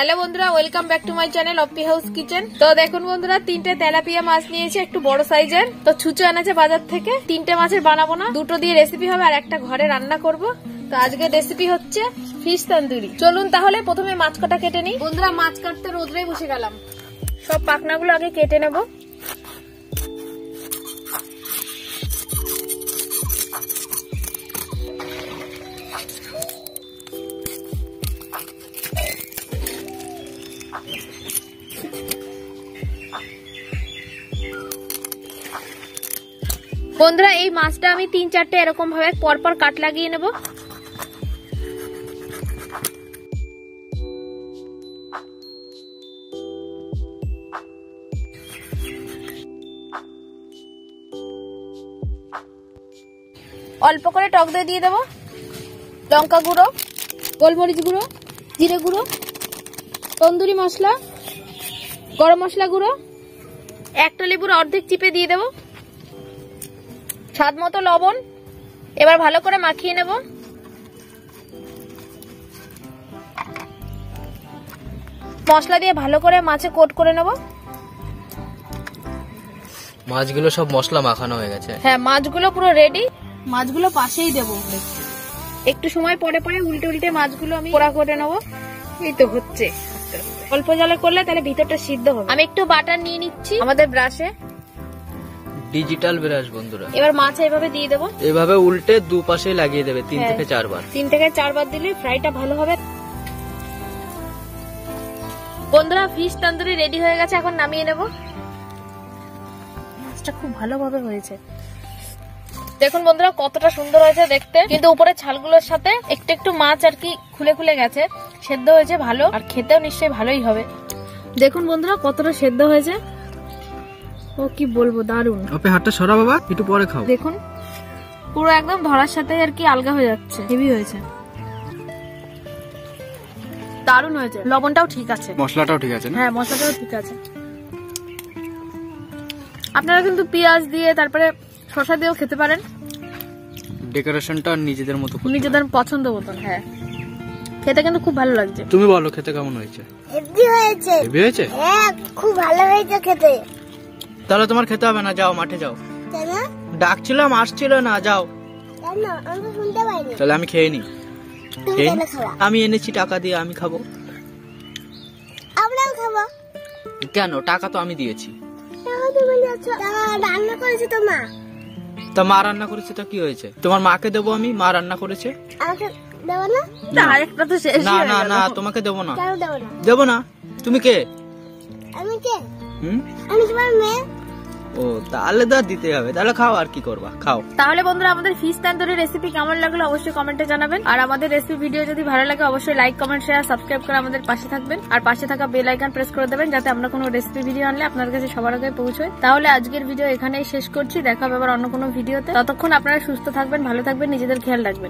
Hello বন্ধুরা, welcome back to my channel Opi house kitchen. তো দেখুন বন্ধুরা, 3টে তেলাপিয়া মাছ নিয়েছে, একটু বড় সাইজের। তো ছুঁচো এনেছে বাজার থেকে। 3টে মাছের বানাবো না, 2টো দিয়ে রেসিপি হবে আর একটা ঘরে রান্না করব। তো আজকের রেসিপি হচ্ছে ফিশ তন্দুরি। চলুন তাহলে প্রথমে মাছ কাটা কেটে নিই। বন্ধুরা, মাছ কাটতে রোদ্রে বসে গেলাম। সব পাখনাগুলো আগে কেটে নেব। বন্ধুরা, এই মাছটা আমি 3-4টে এরকম ভাবে পরপর কাট লাগিয়ে নেব। অল্প করে টক দই দিয়ে দেবো, লঙ্কা গুঁড়ো, গোলমরিচ গুঁড়ো, জিরে গুঁড়ো, তন্দুরি মশলা, গরম মশলা গুঁড়ো, একটা লেবুর অর্ধেক চিপে দিয়ে দেবো, স্বাদ মতো লবণ। এবার ভালো করে মাখিয়ে নেব। মশলা দিয়ে ভালো করে মাছে কোট করে নেব। মাছগুলো সব মশলা মাখানো হয়ে গেছে। হ্যাঁ, মাছগুলো পুরো রেডি। মাছগুলো পাশেই দেবো। একটু সময় পরে পরে উল্টে উল্টে মাছগুলো আমি পোড়া করে নেব। এই তো হচ্ছে। অল্প জলে করলে তাহলে ভিতরটা সিদ্ধ হবে। আমি একটু বাটার নিয়ে নিচ্ছি আমাদের ব্রাশে, ডিজিটাল ব্রাশ বন্ধুরা। এবার মাছ এভাবে দিয়ে দেবো। এভাবে উল্টে দুপাশে লাগিয়ে দেবে 3 থেকে 4 বার। 3 থেকে 4 বার দিলে ফ্রাইটা ভালো হবে। বন্ধুরা, ফিশ তন্দুরি রেডি হয়ে গেছে, এখন নামিয়ে নেব। মাছটা খুব ভালোভাবে হয়েছে। দেখুন বন্ধুরা, কতটা সুন্দর হয়েছে দেখতে। কিন্তু উপরে ছালগুলোর সাথে একটু একটু মাছ আর কি খুলে খুলে গেছে। সেদ্ধ হয়েছে ভালো, আর খেতেও নিশ্চয়ই ভালোই হবে। দেখুন বন্ধুরা, কতটা সেদ্ধ হয়েছে। ও কি বলবো, দারুন। ওপে হাতটা সরা বাবা, একটু পরে খাও। দেখুন পুরো একদম ধরার সাথে আর কি আলগা হয়ে যাচ্ছে। হেভি হয়েছে, দারুন হয়েছে। লবণটাও ঠিক আছে, মশলাটাও ঠিক আছে। হ্যাঁ, মশলাটাও ঠিক আছে। আপনারা কিন্তু পেঁয়াজ দিয়ে তারপরে শসা দিয়েও খেতে পারেন। ডেকোরেশনটা নিজেদের মতো, নিজেদের পছন্দ মতন। হ্যাঁ, খেতে কিন্তু খুব ভালো লাগছে। তুমি বলো খেতে কেমন হয়েছে? হেভি হয়েছে। হেভি হয়েছে? হ্যাঁ, খুব ভালো হয়েছে খেতে। তাহলে তোমার খেতে হবে না, যাও মাঠে যাও। কেন? ডাকছিলাম, আসছিল না, যাও। কেন? আমি তো শুনতে পাইনি। তাহলে আমি খেয়ে নি। তুমি কেন খাবা? আমি এনেছি টাকা দিয়ে, আমি খাবো। আমরাও খাবো। কেন? টাকা তো আমি দিয়েছি। টাকা তুমি দিয়েছো? টাকা রান্না করেছে তো মা। তা মা রান্না করেছে তো কি হয়েছে? তোমার মাকে দেবো আমি, মা রান্না করেছে। আমাকে দেবো না? আরেকটা তো শেষ না হয়ে না গেল। না, তোমাকে দেবো না। কেন দেবো না? দেবো না। তুমি কে? আমি কে? হুম, আমি তোমার মেয়ে। ও তাহলে তো দিতে হবে। তাহলে খাও, আর কি করবা, খাও। তাহলে বন্ধুরা, আমাদের ফিশ তন্দুরি রেসিপি কেমন লাগলো অবশ্যই কমেন্টে জানাবেন। আর আমাদের রেসিপি ভিডিও যদি ভালো লাগে অবশ্যই লাইক, কমেন্ট, শেয়ার, সাবস্ক্রাইব করে আমাদের পাশে থাকবেন। আর পাশে থাকা বেল আইকন প্রেস করে দেবেন, যাতে আমরা কোনো রেসিপি ভিডিও আনলে আপনার কাছে সবার আগে পৌঁছয়। তাহলে আজকের ভিডিও এখানেই শেষ করছি। দেখা হবে আবার অন্য কোনো ভিডিওতে। ততক্ষণ আপনারা সুস্থ থাকবেন, ভালো থাকবেন, নিজেদের খেয়াল রাখবেন।